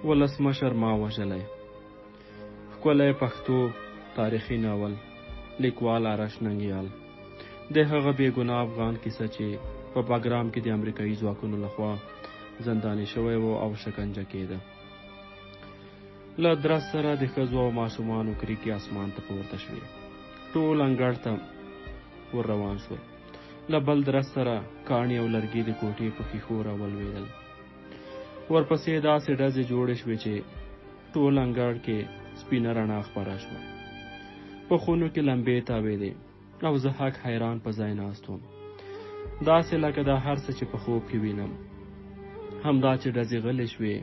ولسمشر ما وژلی. ښکلی پښتو تاریخي ناول، لیکوال آرش ننګیال. د هغه بې ګناه افغان کیسه چې په باګرام کې د امریکایي ځواکونو لخوا زنداني شوی و او شکنجه کېده. له درس سره د ښځو او ماشومانو کریکې اسمان ته پورته شوې. ټول انګړ ته ور روان شول. له بل درس سره کاڼي او لرګي د کوټې په ښیښو راولوېدل. ورپسې داسې ډزې جوړې شوې چې ټول انګړ کې سپینه رڼا خپره شوه. په خونو کې لمبې تاوېدې او زه حق حیران په ځای ناست وم. داسې لکه دا هر څه چې په خوب کې وینم. همدا چې ډزې غلې شوې،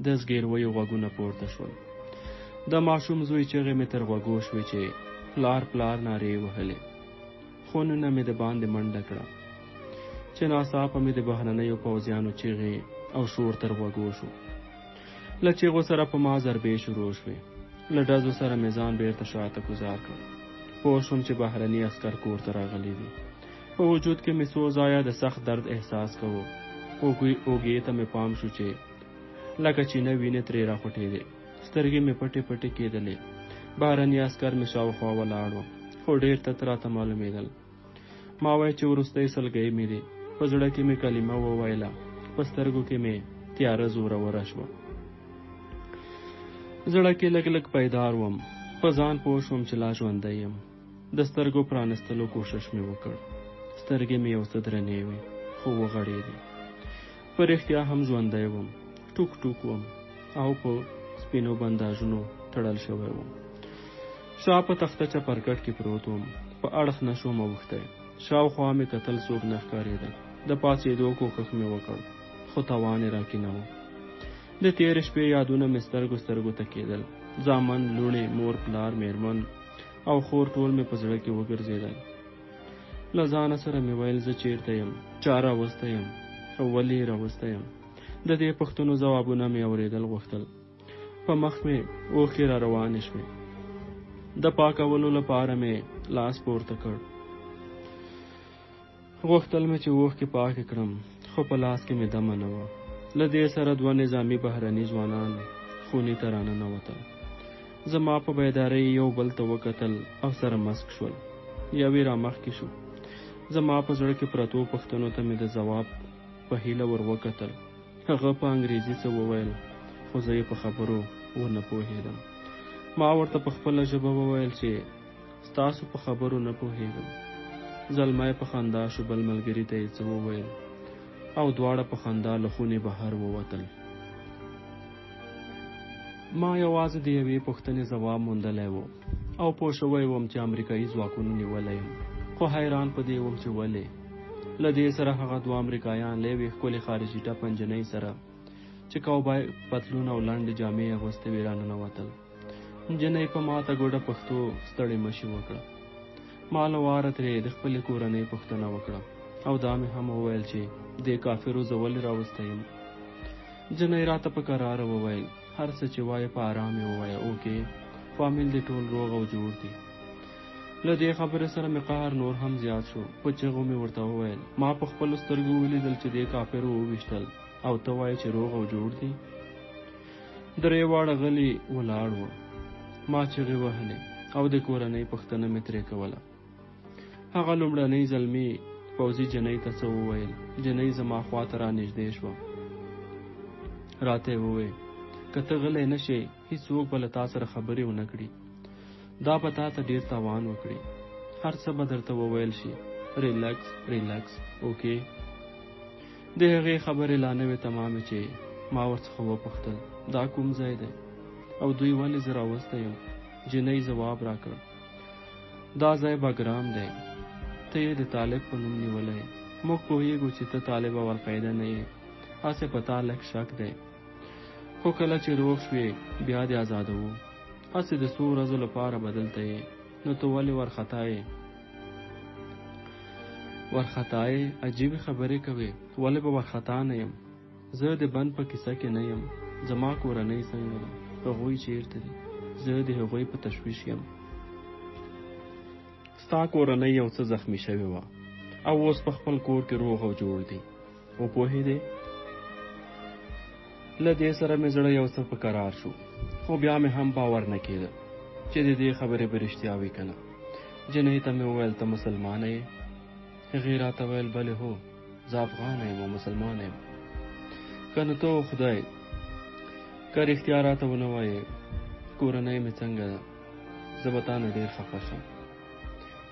د زګیرویو غوږونه پورته شول. د ماشوم زوی چغې مې تر غوږو شوې چې پلار پلار نارې وهلې. خونونه مې د باندې منډه کړه چې ناڅاپه مې د بهرنیو پوځیانو چغې او شور تر غوږو شو. له چغو سره په ما ضربې شروع شوې. له ډزو سره مې ځان بیرته شاته ګوزار کړ. پوه شوم چې بهرني عسکر کور ته راغلي دي. په وجود کې مې څو ځایه د سخت درد احساس کوو. اوږې ته مې پام شو چې لکه چینه وینې ترې راخوټېدې. سترګې مې پټې پټې کېدلې. بهرني عسکر مې شاوخوا ولاړ وو، خو ډېر تت راته معلومېدل. ما وایي چې وروستی سلګۍ مې دی. په زړه کې مې کلمه وویله، په سترګو کې مې تیاره زوروره شوه. زړه کې لږ لږ بیدار وم. په ځان پوه شوم چې لا ژوندی یم. د سترګو پرانستلو کوشش مې وکړ. سترګې مې یو څه درنې وې، خو وغړېدې. په رښتیا هم ژوندی وم. ټوک ټوک وم او په سپینو بنداژونو تړل شوی وم. شا په تخته چپرکټ کې پروت وم. په اړخ نه شوم اوښتی. شاوخوا مې کتل، څوک نه ښکارېدل. د پاڅېدو کوښښ مې وکړ، خو توان یې راکې نه و. د تېرې شپې یادونه مې سترګو ته کېدل. زامن، لوڼې، مور، پلار، میرمن او خور ټول مې په زړه کې وګرځېدل. له ځانه سره مې ویل زه چېرته یم، چا راوستی یم او ولې یې راوستی یم. د دې پوښتنو ځوابونه مې اورېدل غوښتل. په مخ مې اوښکې را روانې شوې. د پاکولو لپاره مې لاس پورته کړ. غوښتل مې چې اوښکې پاکې کړم، خو په لاس کې مې دمه نه وه. له دې سره 2 نظامي بهرني ځوانان خونې ته راننوتل. زما په بیدارۍ یو بل ته وکتل او سره مسک شول. یوې را مخکې شو. زما په زړه کې پرتو پوښتنو ته مې د ځواب په هیله ور وکتل. هغه په انګریزي څه وویل، خو زه یې په خبرو ونه پوهېدم. ما ورته په خپله ژبه وویل چې ستاسو په خبرو نه پوهېږم. زلمی په خندا شو. بل ملګري ته یې څه وویل او دواړه په خندا له خونې بهر ووتل. ما یوازې د یوې پوښتنې ځواب موندلی و او پوه شوی وم چې امریکایي ځواکونو نیولی یم، خو حیران په دې وم چې ولې. له دې سره هغه 2 امریکایان له یوې ښکلې خارجي ټپ نجلۍ سره چې کوبای پتلون او لنډې جامې اغوستې وې راننوتل. نجلۍ په ماته ګوډه پښتو ستړې مشي وکړه. ما له واره ترې د خپلې کورنۍ پوښتنه وکړه او دا مې هم وویل چې دې کافرو زه ولې راوستی یم. نجلۍ راته په کراره وویل هر څه چې وایې په آرام یې ووایه. اوکې، فامیل دې ټول روغ او جوړ دي. له دې خبرې سره مې قهر نور هم زیات شو. په چغو مې ورته وویل ما په خپلو سترګو ولیدل چې دې کافرو وویشتل او ته وایې چې روغ او جوړ دي. 3 واړه غلي ولاړ وو. ما چغې وهلې او د کورنۍ پوښتنه مې ترې کوله. هغه لومړنۍ زلمي پوځي جنۍ ته څه وویل. جنۍ زما خواته را نږدې شوه. راته یې وویل که ته غلی نه شې هېڅوک به له تا سره خبرې ونه کړي. دا به تا ته ډېر تاوان وکړي. هر څه به درته وویل شي. ریلکس ریلکس. اوکې. د هغې خبرې لا نه وې تمامې چې ما ورڅخه وپوښتل دا کوم ځای دی او دوی ولې زه راوستی یم. جنۍ ځواب راکړ دا ځای باګرام دی. ته یې د طالب په نوم نیولی. موږ پوهېږو چې ته طالب او القاعده نه یې. هسې په تا لږ شک دی، خو کله چې روغ شوې بیا دې ازادوو. هسې د 100 ورځو لپاره به دلته یې. نو ته ولې ورخطا یې؟ ورخطا یې؟ عجیبې خبرې کوې. ولې به ورخطا نه یم؟ زه د بند په کیسه کې نه یم. زما کورنۍ څنګه ده؟ هغوی چیرته دي؟ زه د هغوی په تشویش یم. ستا کورنۍ یو څه زخمی شوې وه او اوس په خپل کور کې روغ او جوړ دي. او پوهېدې له دې سره مې زړه یو څه په قرار شو، خو بیا مې هم باور نه کېده چې د دې خبرې به رښتیا وي که نه. جنۍ ته مې وویل ته مسلمانه یې؟ هغې راته ویل بلې هو، زه افغانه یم او مسلمانه یم. که نو ته خدای که رښتیا راته ونه وایې کورنۍ مې څنګه ده، زه به تا نه ډېر خفه شم.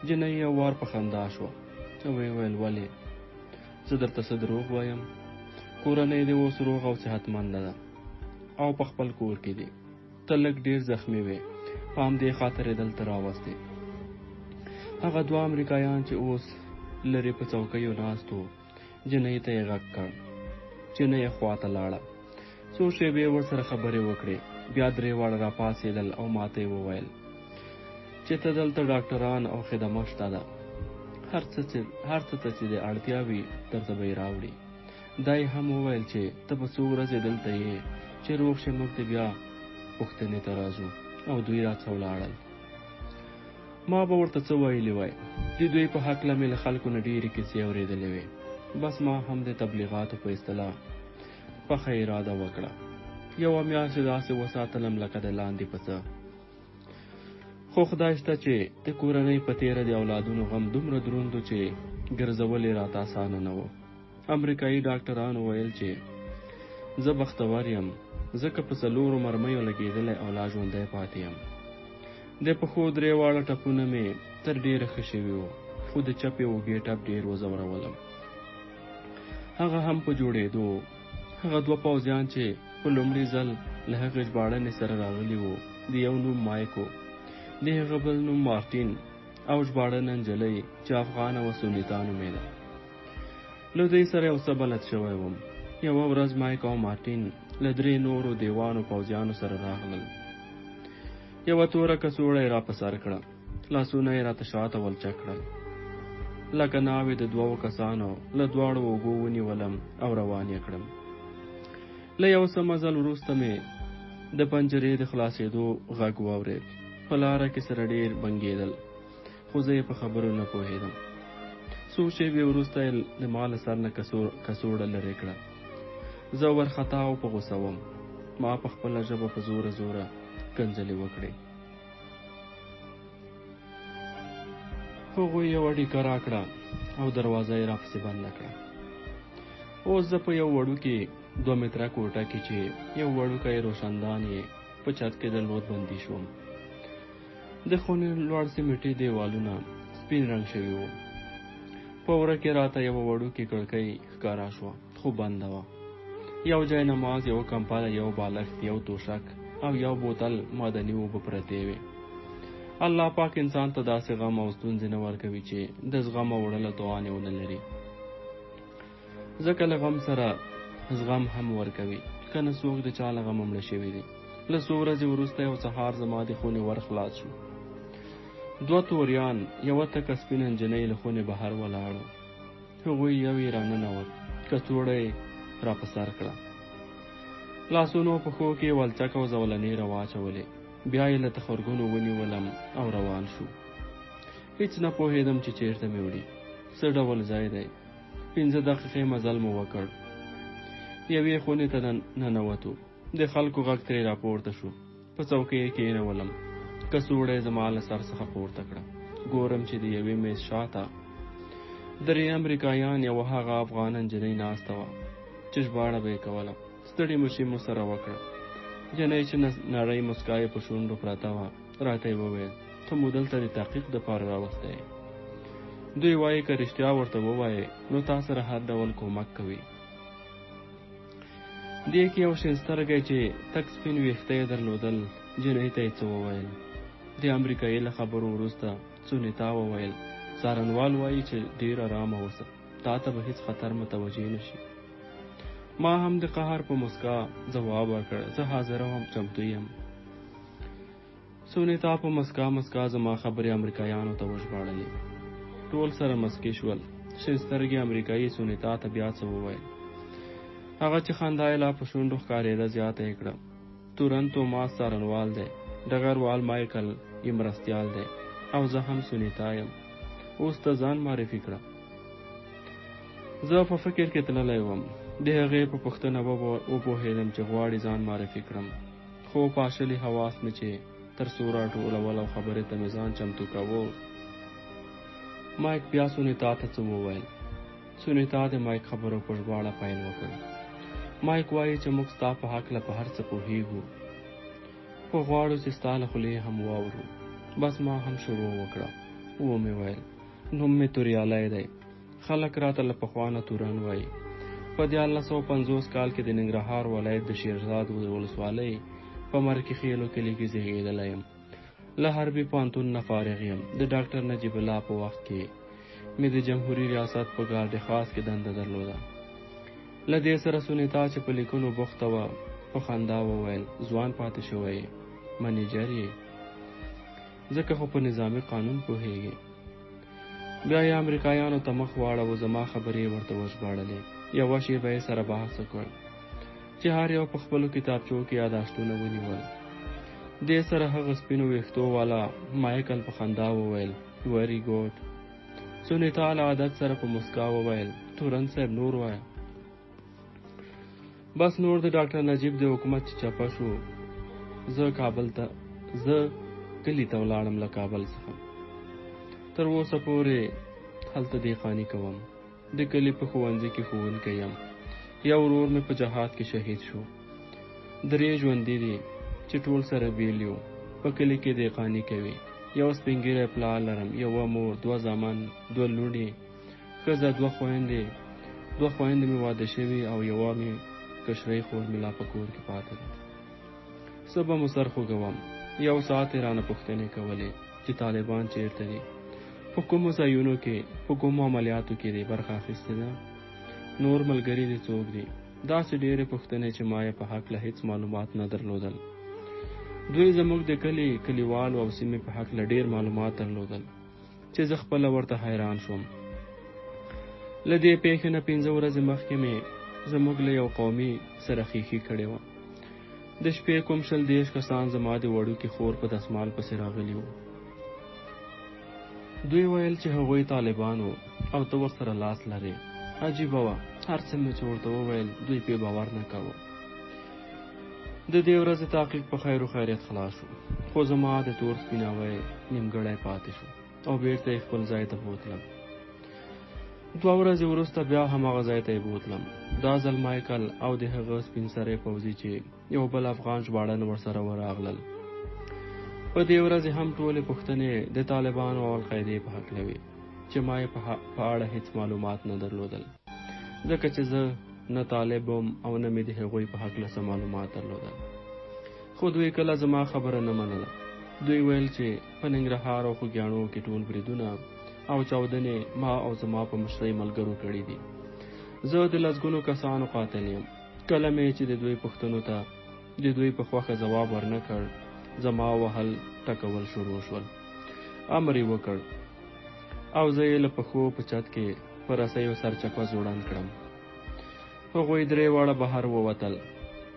جنۍ یو وار په خندا شوه او ویې ویل ولې؟ زه درته څه دروغ وایم؟ کورنۍ دې اوس روغ او صحتمنده ده او په خپل کور کې دي. ته لږ ډېر زخمي وې، په همدې خاطر یې دلته راوستې. هغه دوه امریکایان چې اوس لرې په څوکیو ناست وو، جنۍ ته یې غږ کړ. جنۍ یې خواته لاړه، څو شېبې ورسره خبرې وکړې، بیا درې واړه راپاڅېدل او ماته یې وویل چې ته دلته ډاکټران او خدمه شته ده، هر څه ته چې د اړتیا وي درته به یې راوړي. دا یې هم وویل چې ته به څو ورځې دلته یې، چې روغ شې موږ دې بیا پوښتنې ته راځو. او دوی راڅه ولاړل. ما به ورته څه ویلي وای، د دوی په هکله مې له خلکو نه ډېرې کیسې اورېدلې وې. بس ما هم د تبلیغاتو په اصطلاح پخه اراده وکړه، یوه میاشت داسې وساتلم لکه د لاندې په څه. خو خدای شته چې د کورنۍ په تېره د اولادونو غم دومره دروند و چې ګرځول یې راته اسانه نه و. امریکایي ډاکټرانو ویل چې زه بختور یم، ځکه په 4 مرمیو لګېدلی او لا ژوندی پاتې یم. د پښو 3 واړه ټپونه مې تر ډېره ښه شوي وو، خو د چپې اوږې ټپ ډېر وځورولم. هغه هم په جوړېدو. هغه 2 پوځیان چې په لومړي ځل له هغې ژباړنې سره راغلي وو، د یو نوم مایکو، د هغه بل نوم مارټین او ژباړنه نجلۍ چې افغانه و سنیتا نومېده. له دوی سره یو څه بلد شوی وم. یوه ورځ مایک او مارټین له 3 نورو دیوانو پوځیانو سره راغلل. یوه توره کڅوړه یې را په سر کړه، لاسونه یې راته شاته ولچک کړل، لکه ناوې د 2 کسانو له دواړو اوږو ونیولم او روان یې کړم. له یو څه مزل وروسته مې د پنجرې د خلاصېدو غږ واورېد. په لاره کې سره ډېر بنګېدل، خو زه یې په خبرو نه پوهېدم. څو شېبې وروسته یې د ما له سر نه کڅوړه لرې کړه. زه ورخطا او په غوسه وم. ما په خپله ژبه په زوره زوره کنځلې وکړې. هغوی یوه ډیکه راکړه او دروازه یې راپسې بنده کړه. اوس زه په یو وړوکي 2 متره کوټه کې چې یو وړوکی روشندان یې په چت کې درلود بندي شوم. د خونې لوړ سیمټي دیوالونه سپین رنګ شوي وو. په وره کې راته یوه وړوکې کړکۍ ښکاره شوه، خو بنده وه. یو جای نماز، یو کمپله، یو بالښت، یو توشک او یو بوتل معدني اوبه پرتې وې. الله پاک انسان ته داسې غم او ستونزې نه ورکوي چې د زغم او وړلو توان یې ونه لري. ځکه له غم سره زغم هم ورکوي، که نه څوک د چا له غمه مړه شوي دي. له څو ورځې وروسته یو سهار زما د خونې ور خلاص شو. 2 توریان، یوه تکه سپینه نجلۍ له خونې بهر ولاړو. هغوی یو یې راننوت، کڅوړه یې را په سر کړه، لاسونو پښو کې ولچک او زولنې را واچولې. بیا یې له تخرګونو ونیولم او روان شو. هیڅ نه پوهېدم چې چېرته مې وړي، څه ډول ځای دی. 15 دقیقې مزل مو وکړ. یوې خونې ته ننوتو. د خلکو غږ ترې راپورته شو. په څوکۍ یې کېنولم. کڅوړه یې زما له سر څخه پورته کړه. ګورم چې د یوې میز شاته 3 امریکایان، یوه هغه افغانه نجلۍ ناسته وه چې ژباړه به یې کوله. ستړې مشي مو سره وکړه. جنۍ چې نرۍ مسکا یې په شونډو پرته وه راته یې وویل ته مو دلته د تحقیق دپاره راوستی یې. دوی وایي که رښتیا ورته ووایې نو تا سره هر ډول کومک کوي. دې کې یو شین سترګی چې تک سپین ویښته یې درلودل، جنۍ ته یې څه وویل. د امریکایي له خبرو وروسته سونیتا وویل څارنوال وایي چې ډېر ارامه اوسه، تا ته به هیڅ خطر متوجه نه شي. ما هم د قهر په مسکا ځواب ورکړ زه حاضر او هم چمتو یم. سونیتا په مسکا زما خبرې امریکایانو ته وژباړلې. ټول سره مسکي شول. شین سترګې امریکایي سونیتا ته بیا څه وویل. هغه چې خندا یې لا په شونډو ښکارېده زیاته یې کړه. تورنتو ما څارنوال دی، ډګروال مایکل یې مرستیال دی او زه هم سونیتا یم. اوس ته ځان معرفي کړه. زه په فکر کې تللی وم. د هغې په پوښتنه وپوهېدم چې غواړي ځان معرفي کړم، خو پاشلي حواس مې چې تر څو راټولول او خبرې ته مې ځان چمتو کوو. مایک بیا سونیتا ته څه وویل. سونیتا د مایک خبرو په ژباړه پیل وکړ. مایک وایي چې موږ ستا په هکله په هر څه پوهېږو، خو غواړو چې ستا له خولې هم واورو. بس ما هم شروع وکړه. ومې ویل نوم مې توریالی دی، خلک راته له پخوا نه تورن وایي. په 1950 کال کې د ننګرهار ولایت د شیرزاد ولسوالۍ په مرکې کلي کې زیږېدلی یم. له حربي پوهنتون نه فارغ یم. د ډاکټر نجیب الله په وخت کې مې د جمهوري ریاست په ګارد خاص کې دنده درلوده. له دې سره سونیتا چې په لیکنو بوخته وه په خندا وویل ځوان پاتې شوی یې، منیجر یې، ځکه خو په نظامي قانون پوهېږي. بیا یې امریکایانو ته مخ واړو. زما خبرې ورته وژباړلې. یوه شېبه یې سره بحث وکړ چې هر یو په خپلو کتابچو کې یاداشتونه ونیول. دې سره هغه سپینو ویښتو والا مایکل په خندا وویل ویری ګوډ. سونیتا له عادت سره په مسکا وویل تورن صاحب نور وایه. بس نور د ډاکټر نجیب د حکومت چې چپه شو، زه کلي ته ولاړم له کابل څخه. تر اوسه پورې هلته دهقاني کوم. د کلي په ښوونځي کې ښوونکی یم. یو ورور مې په جهاد کې شهید شو. 3 ژوندي دي چې ټول سره بیل یو. په کلي کې دهقاني کوي. یو سپین ږیری پلار لرم، یوه مور، 2 زامن، 2 لوڼې، ښځه، 2 خویندې. 2 خویندې مې واده شوي او یوه مې کشرۍ خور مې لا په کور کې پاتې ده. څه به مو سر خوږوم. 1 ساعت یې رانه پوښتنې کولې چې طالبان چیرته دي، په کومو ځایونو کې، په کومو عملیاتو کې دې برخه اخیستې ده، نور ملګري دې څوک دي. داسې ډېرې پوښتنې چې ما یې په هکله هېڅ معلومات نه درلودل. دوی زموږ د کلیوالو او سیمې په هکله ډېر معلومات درلودل چې زه خپله ورته حیران شوم. له دې پیښې نه 5 ورځې مخکې مې زموږ له یو قومي سره خیښي کړې وه. د شپې کوم 20 کسان زما د وړوکي خور په دسمال پسې راغلي وو. دوی ویل چې هغوی طالبان وو او ته ورسره لاس لرې. عجیبه وه. هر څه مې چې ورته وویل دوی پې باور نه کوه. د دې ورځې تحقیق په خیر و خیریت خلاص شو، خو زما د تور سپیناوی نیمګړی پاتې شو او بیرته یې خپل ځای ته بوتلم. 2 ورځې وروسته بیا هماغه ځای ته یې بوتلم. دا ځل مایکل او د هغه سپین سری پوځي چې یو بل افغان ژباړن ورسره ورغلل. په دې ورځې هم ټولې پوښتنې د طالبانو او القاعدې په هکله وې چې ما یې په اړه هېڅ معلومات نه درلودل، ځکه چې زه نه طالب وم او نه مې د هغوی په هکله څه معلومات درلودل. خو دوی کله زما خبره نه منله. دوی ویل چې په ننګرهار او خوږیاڼو کې ټول بریدونه او چاودنې ما او زما په مشرۍ ملګرو کړي دي. زه د لسګونو کسانو قاتل یم. کله مې چې د دوی پوښتنو ته د دوی په خوښه ځواب ورنه کړ، زما وهل ټکول شروع شول. امر یې وکړ او زه یې له پښو په چت کې په رسیو سرچپه زوړند کړم. هغوی 3 واړه بهر ووتل.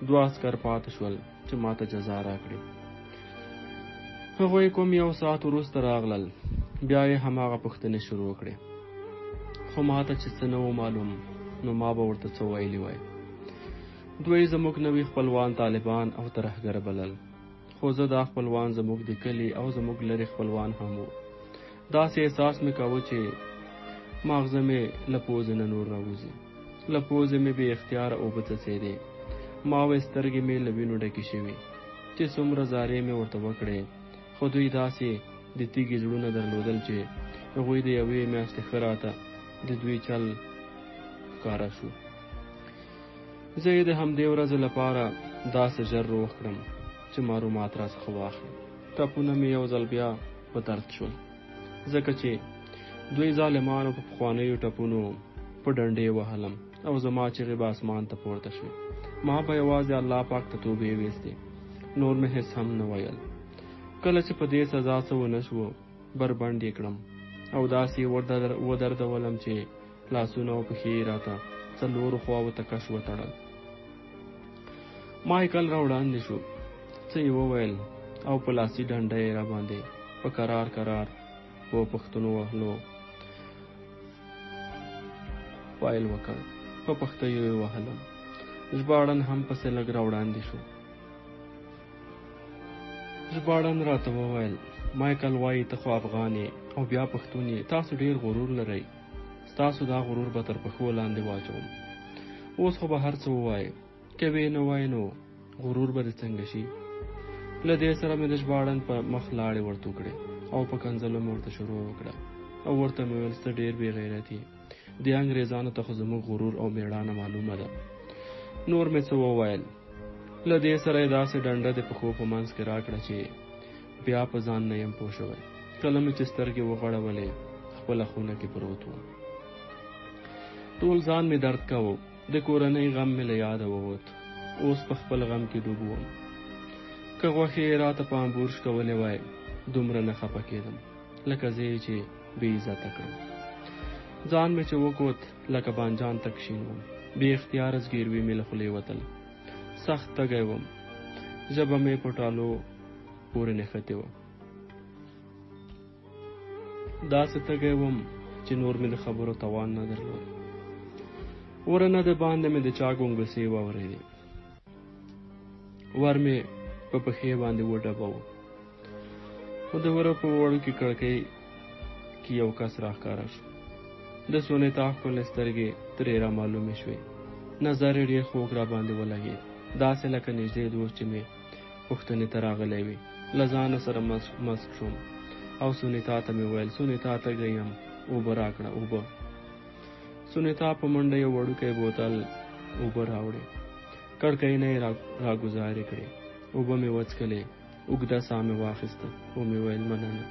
2 عسکر پاتې شول چې ما ته جزا راکړي. هغوی کوم 1 ساعت وروسته راغلل. بیا یې هماغه پوښتنې شروع کړې، خو ما ته چې څه نه و معلوم نو ما به ورته څه ویلي وای. دوی زموږ نوي خپلوان طالبان او ترهګر بلل، خو زه دا خپلوان زموږ د کلي او زموږ لرې خپلوان هم وو. داسې احساس مې کاوه چې ماغزه مې له پوزې نه نور راوځي. له پوزې مې بې اختیاره اوبه څڅېدې. ما وې سترګې مې له وینو ډکې شوې چې څومره زارۍ مې ورته وکړې، خو دوی داسې د تیږې زړونه درلودل چې هغوی د 1 میاشتې ښه راته د دوی چل ښکاره شو. زه یې د همدې ورځې لپاره داسې ژر روغ کړم چې معلومات راڅخه واخلي. ټپونه مې یو ځل بیا په درد شول، ځکه چې دوی ظالمانو په پخوانیو ټپونو په ډنډې وهلم او زما چغې به اسمان ته پورته شوې. ما به یوازې الله پاک ته توبې ویستې، نور مې هېڅ هم نه ویل. کله چې په دې سزا څه ونه شوه بربنډ یې کړم او داسې ودردولم چې لاسونه او پښې یې راته 4 خواو ته کش وتړل. مایکل را وړاندې شو، څه یې وویل او په لاسي ډنډه یې را باندې په کرار په پښتنو وهلو پیل وکړ. په پښتیو یې وهلم. ژباړن هم پسې لږ راوړاندې شو. ژباړن راته وویل مایکل وایي ته خو افغان یې او بیا پښتون یې، تاسو ډېر غرور لرئ، ستاسو دا غرور به تر پښو لاندې واچوم. اوس خو به هر څه ووایې، که ویې نه وایې نو غرور به دې څنګه شي. له دې سره مې د ژباړن په مخ لاړې ورته کړې او په کنځلو مې ورته شروع وکړه او ورته مې ویل ته ډېر بې غیرت یې، دې انګریزانو ته خو زموږ غرور او مېړانه معلومه ده. نور مې څه وویل. له دې سره یې داسې ډنډه د پښو په منځ کې راکړه چې بیا په ځان نه یم پوه شوی. کله مې چې سترګې وغړولې خپله خونه کې پروت وم. ټول ځان مې درد کوو، د کورنۍ غم مې له یاده ووت. اوس په خپل غم کې ډوب وم. که غوښې یې راته په امبورش کولی وای دومره نه خفه کېدم لکه زه یې چې بې عزته کړم. ځان مې چې وکوت لکه بانجان تک شین وم. بې اختیاره زګیروي مې له خولې وتل. سخت تږی وم. ژبه مې په ټالو پورې نښتې وه. داسې تږی وم چې نور مې د خبرو توان نه درلود. ورنه د باندې مې د چا ګونګسې واورېدې. ور مې په پښې باندې وډباوه. خو د وره په وړوکې کړکۍ کې یو کس راښکاره شو. د سونیتا ښکلې سترګې ترې را معلومې شوې. نظر یې ډېر خوږ را باندې ولګېد، داسې لکه نږدې دوست چې مې پوښتنې ته راغلی وي. له ځانه سره مسک شوم او سونیتا ته مې ویل سونیتا تږی یم، اوبه راکړه اوبه. سونیتا په منډه یو وړوکی بوتل اوبه راوړې. کړکۍ نه یې راګوزارې کړې. اوبه مې وڅښلې. اوږده ساه مې واخیسته او مې ویل مننه.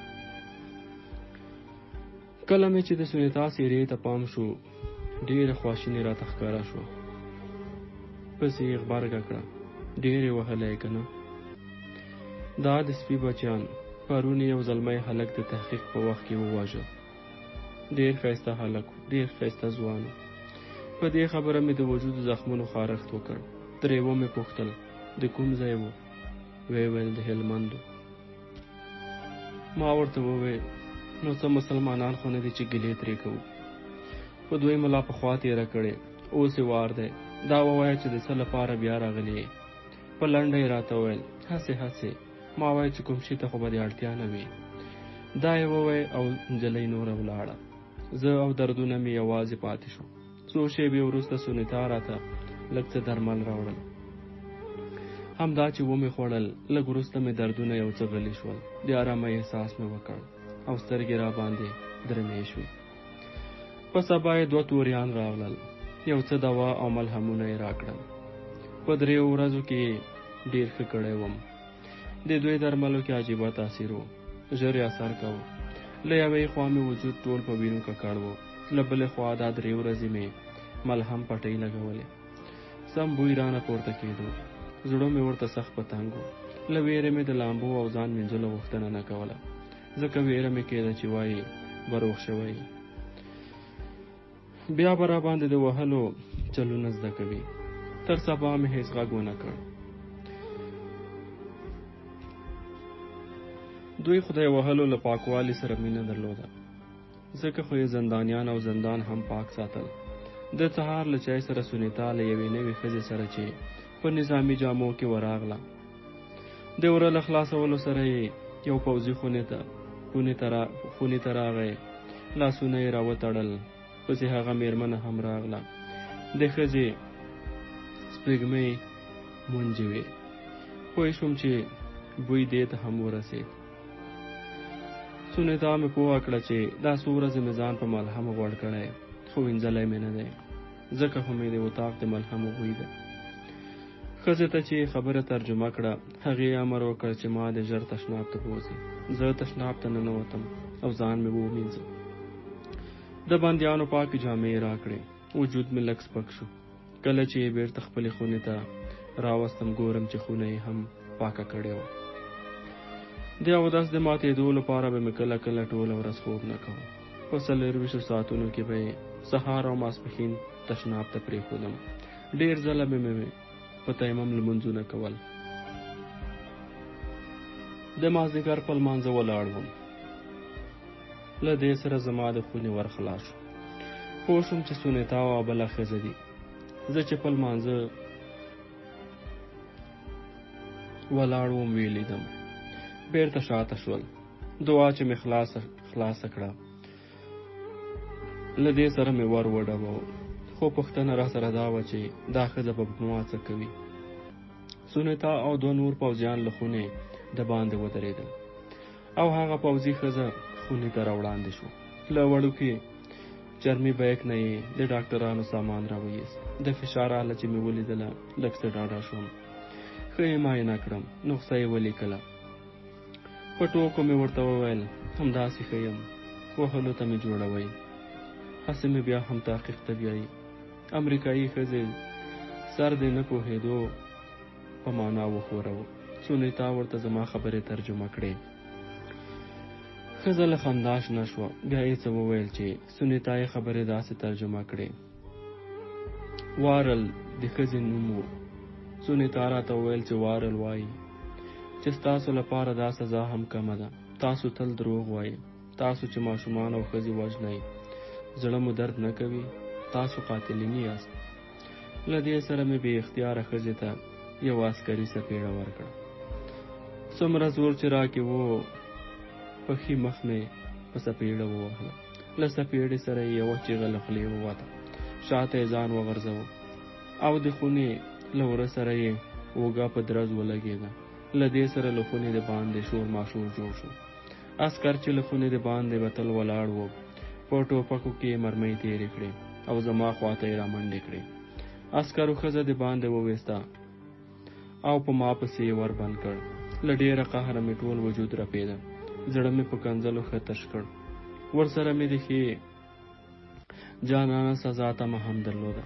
کله مې چې د سونیتا څېرې ته پام شو ډېره خواشیني راته ښکاره شوه. پسې یې غبرګه کړه. ډېر یې وهلی که نه؟ دا د سپي بچیان پرون یو زلمی هلک د تحقیق په وخت کې وواژه. ډېر ښایسته هلک و، ډېر ښایسته ځوان و. په دې خبره مې د وجود زخمونو خارښت وکړ. ترې ومې پوښتل د کوم ځای و؟ ویې ویل د هلمند و. ما ورته وویل نو څه مسلمانان خو نه دي چې ګیلې ترې کوو. په دوی ملا پخوا تېره کړې، اوس یې وار دی. دا ووایه چې د څه لپاره بیا راغلی یې. په لنډه یې راته وویل هسې هسې. ما وایه چې کوم شي ته خو به دې اړتیا نه وي. دا یې ووایه او نجلۍ نوره ولاړه. زه او دردونه مې یوازې پاتې شو. څو شېبې وروسته سونیتا راته لږ څه درمل راوړل. همدا چې ومې خوړل لږ وروسته مې دردونه یو څه غلي شول. د آرامۍ احساس مې وکړ او سترګې را باندې درنې شوې. په سبا یې 2 توریان راغلل. یو څه دوا او ملهمونه یې راکړل. په 3 ورځو کې ډېر ښه کړی وم. د دوی درملو کې عجیبه تاثیر و. ژر یې اثر کوو. له یوې خوا مې وجود ټول په وینو ککړ و. له بلې خوا دا 3 ورځې مې ملهم پټۍ لګولې. سم بوی رانه پورته کېدو. زړه مې ورته سخت په تنګ و. له ویرې مې د لامبو او ځان مینځلو غوښتنه نه کوله، ځکه ویره مې کېده چې وایي به روغ شوی. بیا به را باندې د وهلو چلونه زده کوي. تر سبا مې هېڅ غږ ونه کړ. دوی خدای وهلو له پاکوالي سره مینه درلوده، ځکه خو یې زندانیان او زندان هم پاک ساتل. د سهار له چای سره سونیتا له یوې نوې ښځې سره چې په نظامي جامو کې وراغله. د وره له خلاصولو سره یې یو پوځي خونې ته راغی. لاسونه یې راوتړل. پسې هغه مېرمنه هم راغله. د ښځې سپېږمۍ مونجې وې. پوه شوم چې بوی دې ته هم ورسېد. سونیتا مې پوه کړه چې دا څو ورځې مې ځان په ملهمو غوړ کړی، خو وینځلی مې نه دی، ځکه خو مې د اتاق د ملهمو بوی ده. ښځې ته چې خبره ترجمه کړه، هغې امر وکړ چې ما د ژر تشناب ته بوځي. زه تشناب ته ننوتم او ځان مې ومینځه. د بندیانو پاکې جامې یې راکړې. وجود مې لږ سپک شو. کله چې یې بېرته خپلې خونې ته راوستم ګورم چې خونه یې هم پاکه کړې وه. د اودس د ماتېدو لپاره به مې کله کله ټوله ورځ خوب نه کوم. په 24 ساعتونو کې به یې سهار او ماسپښین تشناب ته پرېښودم. ډېر ځله به مې په تیمم لمونځونه کول. د مازدیګر په لمانځه ولاړ وم. له دې سره زما د خونې ور خلاص شو. پوه شوم چې سونیتا او بله ښځه دي. زه چې په لمانځه ولاړ وم ویې لیدم. بیرته شاته شول. دعا چې مې خلاصه کړه له دې سره مې ور وډباوه. خو پوښتنه را سره دا وه چې دا ښځه په ما څه کوي. سونیتا او 2 نور پوځیان له خونې د باندې ودرېدل او هغه پوځي ښځه خونې ته راوړاندې شو. له وړوکي چرمي بیک نه یې د ډاکټرانو سامان راویست. د فشار آله چې مې ولیدله لږ څه ډاډه شوم. ښه یې معاینه کړم. نسخه یې ولیکله. په ټوکو مې ورته وویل همداسې ښه یم، وهلو ته مې جوړوئ. هسې مې بیا هم تحقیق ته بیایي. امریکایي ښځې سر دې نه پوهېدو په معنا وښوروه. سونیتا ورته زما خبرې ترجمه کړې. ښځه له خندا شنه شوه. بیا یې څه وویل چې سونیتا یې خبرې داسې ترجمه کړې. وارل د ښځې نوم و. سونیتا راته وویل چې وارل وایي چې ستاسو لپاره دا سزا هم کمه ده. تاسو تل دروغ وایي. تاسو چې ماشومان او ښځې وژنئ زړه مو درد نه کوي. تاسو قاتلین یاست. له دې سره مې بې اختیاره ښځې ته یو عسکري سپېړه ورکړه. څومره زور چې راکې و پښې مخ مې په سپېړه ووهله. له سپېړې سره یې یوه چیغه له خولې ووته. شاته یې ځان وغورځوه او د خونې له وره سره یې اوږه په درز ولګېده. له دې سره له خونې د باندې شور ماشور جوړ شو. عسکر چې له خونې د باندې به تل ولاړ و په ټوپکو کې یې مرمۍ تېرې کړې او زما خواته یې رامنډې کړې. عسکرو ښځه د باندې وویسته او په ما پسې یې ور بند کړ. له ډېره قهره مې ټول وجود رپېده. زړه مې په کنځلو ښه تش کړ. ورسره مې د ښې جانانه سزا تمه هم درلوده.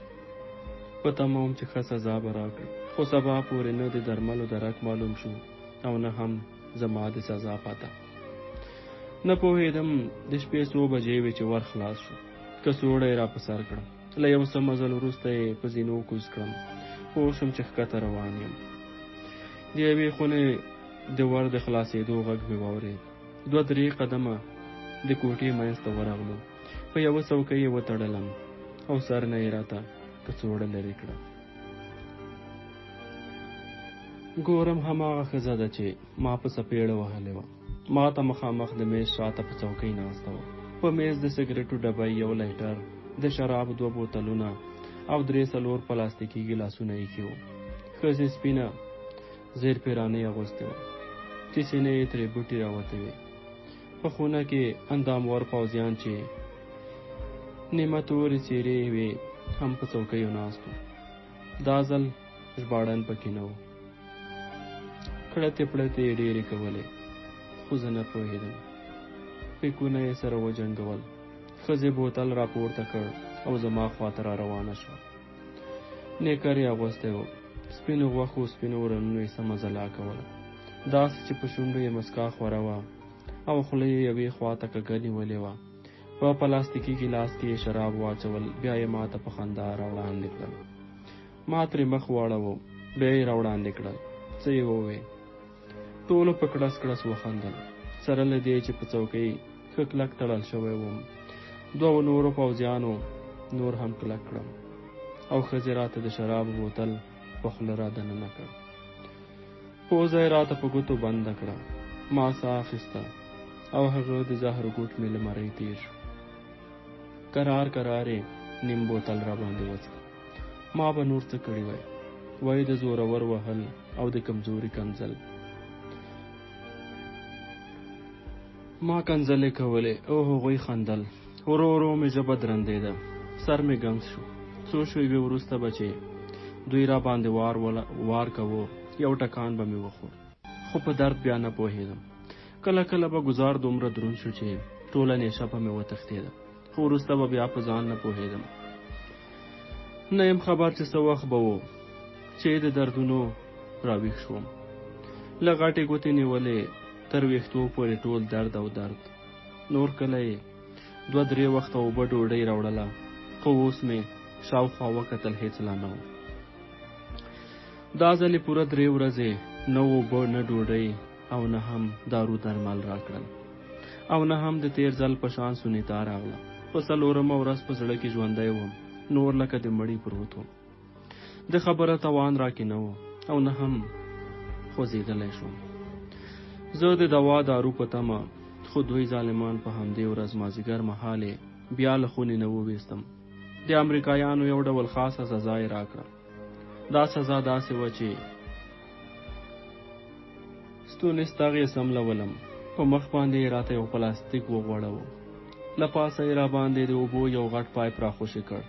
په تمه وم چې ښه سزا به راکړي. خو سبا پورې نه د درملو درک معلوم شو او نه هم زما د سزا پته. نه پوهېدم د شپې 100 بجې وې چې ور خلاص شو. کڅوړه یې را په سر کړم. له یو څه مزل وروسته یې په زینو کوز کړم. پوه شوم چې ښکته روان یم. د یوې خونې د ور د خلاصېدو غږ مې واورېد. 2-3 قدمه د کوټې منځ ته ورغلو. په یوه څوکۍ یې وتړلم او سر نه یې راته کڅوړه لرې کړه. ګورم هماغه ښځه ده چې ما په سپېړه وهلې وه. ما ته مخامخ د میز شاته په څوکۍ ناسته وه. په میز د سګرټو ډبی، یو لایټر، د شرابو 2 بوتلونه او 3-4 پلاستیکي ګیلاسونه ایښي وو. ښځې سپینه زیر پیرانۍ اغوستې وه چې سینې یې ترې بوټي راوتې وې. په خونه کې اندامور پوځیان چې نیمه تورې څېرې وې هم په څوکیو ناست وو. دا ځل ژباړن پکې نه و. کړتې پړتې یې ډېرې کولې خو زه نه پوهېدم. پیکونه یې سره وجنګول. ښځې بوتل راپورته کړ او زما خواته را روانه شوه. نیکر یې اغوستی و. سپینو غوښو سپینو ورنونو یې سمه ځلا کوله. داسې چې په شونډو یې مسکا خوره وه او خوله یې یوې خواته کږه نیولې وه. په پلاستیکي ګیلاس کې یې شراب واچول. بیا یې ما ته په خندا راوړاندې کړل. ما ترې مخ واړوه. بیا یې راوړاندې کړل. څه یې وویل؟ ټولو په کړس کړس وخندل. سره له دې چې په څوکۍ ښه کلک تړل شوی وم. 2 نورو پوځیانو نور هم کلک کړم او ښځې راته د شرابو بوتل په خوله را دننه کړ. پوزه یې راته په ګوتو بنده کړه. ما ساه اخیسته او هغه د زهرو ګوټ مې له مرۍ تېر شو. کرار کرار یې نیم بوتل را باندې وڅښه. ما به نور څه کړي وای. وای د زورور وهل او د کمزوري کنځل. ما کنځلې کولې او هغوی خندل. ورو ورو مې ژبه درندېده. سر مې ګنګ شو. څو شېبې وروسته به چې دوی را باندې وار کوو یو ټکان به مې وخور. خو په درد بیا نه پوهېدم. کله کله به ګزار دومره دروند شو چې ټوله نیشه په مې وتښتېده. خو وروسته به بیا په ځان نه پوهېدم. نه یم خبر چې څه وخت به و چې د دردونو راویښ شوم. له غټې ګوتې نیولې تر ویښتو پورې ټول درد او درد. نور کله یې 2-3 وخته اوبه ډوډۍ راوړله. خو اوس مې شاوخوا وکتل هېڅ لا نه و. دا ځلې پوره 3 ورځې نه اوبه نه ډوډۍ او نه هم دارو درمل راکړل او نه هم د تیر ځل په شان سونیتا راغله. په 4مه ورځ په زړه کې ژوندی وم. نور لکه د مړي پروت وم. د خبره توان راکې نه و او نه هم خوځېدلی شوم. زه د دوا دارو په تمه، خو دوی ظالمان په همدې ورځ مازدیګر مهالې بیا له خونې نه وویستم. د امریکایانو یو ډول خاصه سزا یې راکړه. دا سزا داسې وه چې ستونې ستغ یې سملولم، په مخ باندې یې راته یو پلاستیک وغوړاوه، له پاسه یې راباندې د اوبو یو غټ پایپ راخوشې کړ.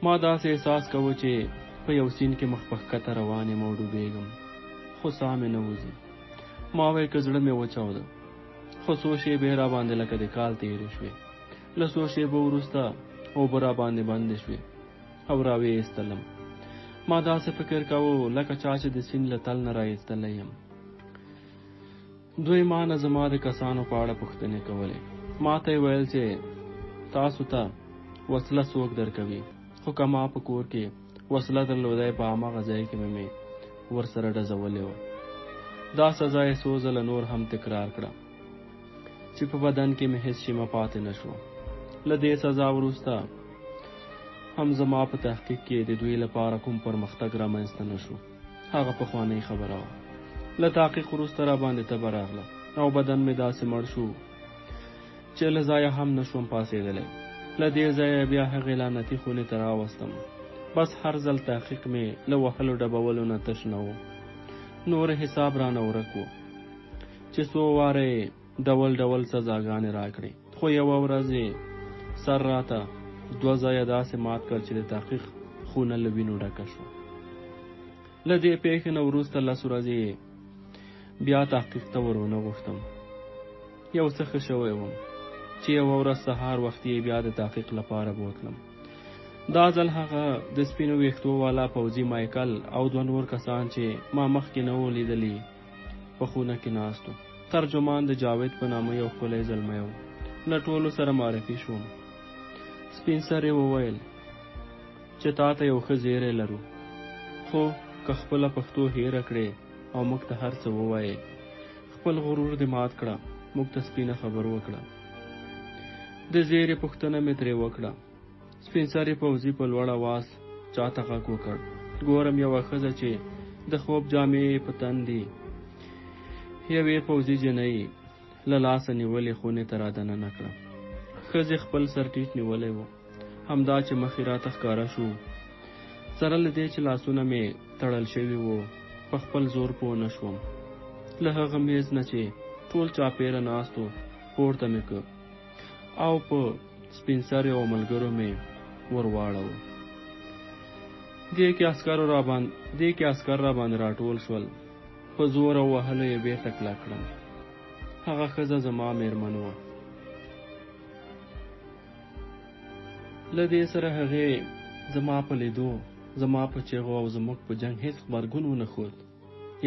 ما داسې احساس کوه چې په یو سیند کې مخ په ښکته روان یم او ډوبېږم، خو ساه مې نه وځي. ما ویل که زړه مې وچاوده، خو څو شېبې راباندې لکه د کال تېرې شوې. له څو شېبو وروسته اوبه راباندې بندې شوې او راویې ایستلم. ما داسې فکر کوه لکه چا چې د سیند له تل نه راایستلی یم. دوی ما نه زما د کسانو په اړه پوښتنې کولې. ما ته یې ویل چې تاسو ته وسله څوک درکوي، خو که ما په کور کې وسله درلودی په هماغه ځای کې مې ورسره ډزولې وه. دا سزا یې څو ځله نور هم تکرار کړه چې په بدن کې مې هېڅ شیمه پاتې نه شوه. له دې سزا وروسته هم زما په تحقیق کې د دوی لپاره کوم پرمختګ رامنځته نه شو. هغه پخوانۍ خبره وه. له تحقیق وروسته راباندې تبه راغله او بدن مې داسې مړ شو چې له ځایه هم نه شوم پاڅېدلی. له دې ځایه بیا هغې لعنتي خونې ته راوستم. بس هر ځل تحقیق مې له وهلو ډبولو نه تش نه و. نور حساب رانه ورک و چې څو واره یې ډول ډول سزاګانې راکړې، خو یوه ورځ یې سر راته 2 ځایه داسې مات کړ چې د تحقیق خونه له وینو ډکه شوه. له دې پیښې نه وروسته 10 ورځې بیا تحقیق ته ورونه غوښتم. یو څه ښه شوی وم چې یوه ورځ سهار وختي بیا د تحقیق لپاره بوتلم. دا ځل هغه د سپینو ویښتو والا پوځي مایکل او 2 نور کسان چې ما مخکې نه و لیدلي په خونه کې ناست و. ترجمان د جاوید په نامه یو ښکلی زلمی و. له ټولو سره معرفي شوم. سپین سر یې وویل چې تا ته یو ښه زیری لرو، خو که خپله پښتو هیره کړې او موږ ته هر څه ووایې، خپل غرور دې مات کړه، موږ ته سپینه خبر وکړه. د زیرې پوښتنه مې ترې وکړه. سپین سرې پوځي په لوړ اواز چاته غږ وکړ. ګورم یوه ښځه چې د خوب جامې په تن دي، یوې پوځي جنۍ له لاسه نیولې خونې ته رادننه کړه. ښځې خپل سر ټیټ نیولی و، همدا چې مخې راته ښکاره شو. سره له دې چې لاسونه مې تړل شوي وو، په خپل زور پوه نه شوم. له هغه میز نه چې ټول چاپېره ناست و پورته مې کړ او په سپین سرې او ملګرو مې ورواړو. دې کې عسکر راباندې راټول شول. په زور او وهلو یې بېرته کلک کړم. هغه ښځه زما مېرمن وه. له دې سره هغې زما په لیدو، زما په چیغو او زموږ په جنګ هېڅ غبرګون ونه ښود.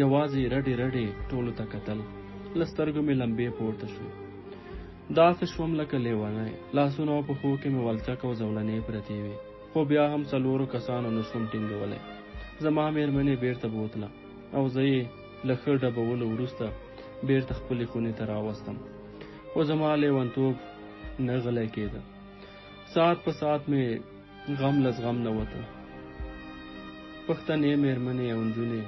یوازې رډې رډې ټولو ته کتل. له سترګو مې لمبې پورته شوې. داسې شوم لکه لیونی. لاسونو او پښو کې مې ولچک او زولنې پرتې وې، خو بیا هم 4 کسانو نه شوم ټینګولی. زما مېرمن یې بېرته بوتله او زه یې له ښه ډبولو وروسته بېرته خپلې خونې ته راوستم. خو زما لیونتوب نه غلی کېده. ساعت په ساعت مې غم له زغم نه وته. پښتنې مېرمنې او نجونې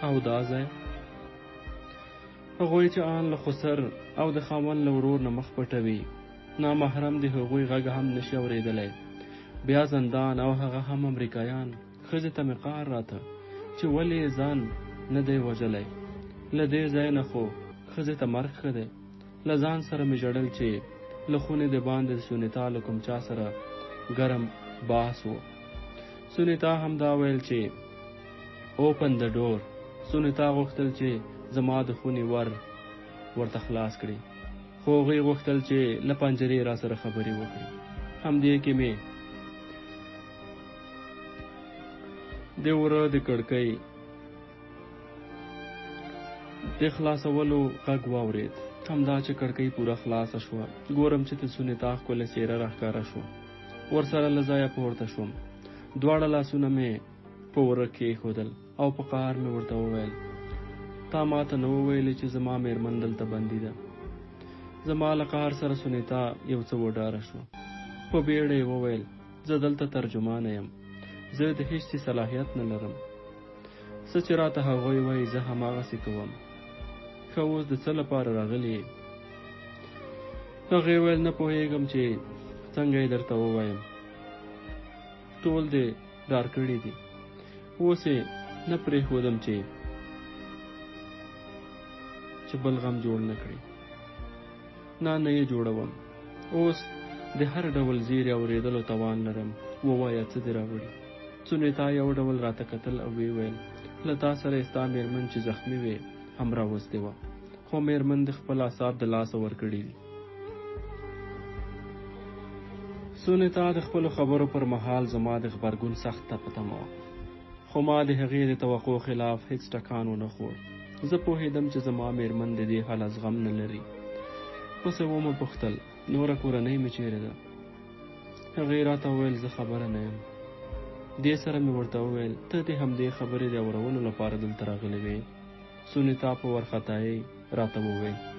او دا ځای، هغوی چې آن له خسر او د خاوند له ورور نه مخ پټوي، نامحرم د هغوی غږ هم نشي اورېدلی. بیا زندان او هغه هم امریکایان. ښځې ته مې قهر راته چې ولې یې ځان نه دی وژلی. له دې ځای نه خو ښځې ته مرګ ښه دی. له ځان سره مې ژړل چې له خونې د باندې د سونیتا له کوم چا سره ګرم بحث و. سونیتا هم دا ویل چې اوپن د ډور. سونیتا غوښتل چې زما د خونې ورته خلاص کړي، خو هغوی غوښتل چې له پنجرې را سره خبرې وکړي. همدې کې مې د وره د کړکۍ د خلاصولو غږ واورېد. همدا چې کړکۍ پوره خلاصه شوه، ګورم چې د سونیتا ښکلې څېره راښکاره شوه. ورسره له ځایه پورته شوم. 2 لاسونه مې په وره کېښودل او په قهر مې ورته وویل، تا ما ته نه وویلې چې زما مېرمن دلته بندي ده. زما له قهر سره سونیتا یو څه وډاره شوه. په بیړه یې وویل زه دلته ترجمانه یم، زه د هیڅ څه صلاحیت نه لرم، څه چې راته هغوی وایي زه هماغسې کوم. ښه اوس د څه لپاره راغلی یې؟ هغې ویل نه پوهېږم چې څنګه یې درته ووایم، ټول دې ډار کړي دي، اوس یې نه پرېښودم چې بل غم جوړ نه کړي. نه یې جوړوم، اوس د هر ډول زیري اورېدلو توان لرم، ووایه څه دې راوړي. سونیتا یو ډول راته کتل او ویې ویل له تا سره ستا مېرمن چې زخمي وې هم راوستې وه، خو مېرمن د خپل اعصاب د لاسه ورکړي دي. سونیتا د خپلو خبرو پر مهال زما د غبرګون سخته په تمه وه، خو ما د هغې د توقع خلاف هېڅ ټکان ونه خوړ. زه پوهېدم چې زما مېرمن د دې حاله زغم نه لري. اوس یې ومه پوښتل نوره کورنۍ مې چیرې ده؟ هغې راته وویل زه خبره نه یم. دې سره مې ورته وویل ته د همدې خبرې د اورولو لپاره دلته راغلی وې؟ سونیتا په وارخطایۍ راته وویل